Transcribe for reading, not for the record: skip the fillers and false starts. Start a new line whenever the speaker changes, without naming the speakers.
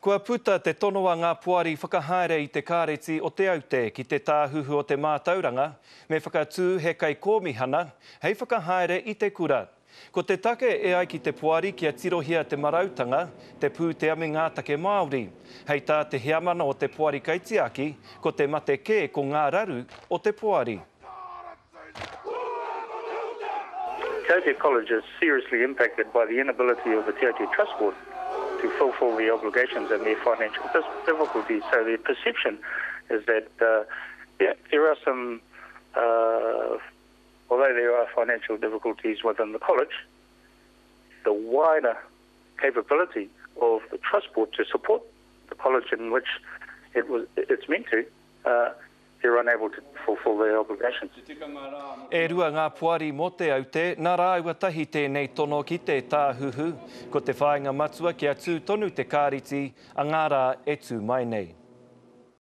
Kua puta te tono a ngā puari whakahaere i te kāreti o te aute ki te tāhuhu o te mātauranga, me whakatū he kai kōmihana, hei whakahaere i te kura. Ko te take e ai ki te puari kia tirohia te marautanga, te pūtea me ngā take Māori. Hei tā te heamana o te puari kaitiaki, ko te mate kē ko ngā raru o te puari.
Te Aute College is seriously impacted by the inability of the Te Aute Trust Board to fulfil the obligations and their financial difficulties. So the perception is that, there are some, although there are financial difficulties within the college, the wider capability of the Trust Board to support the college in which it's meant to, they're unable to fulfil their obligations.
E rua ngā puari mo te aute, nā rā ua tahi tēnei tono ki te tāhuhu, ko te whāinga matua kia tū tonu te kāriti, a ngā rā e tū mai nei.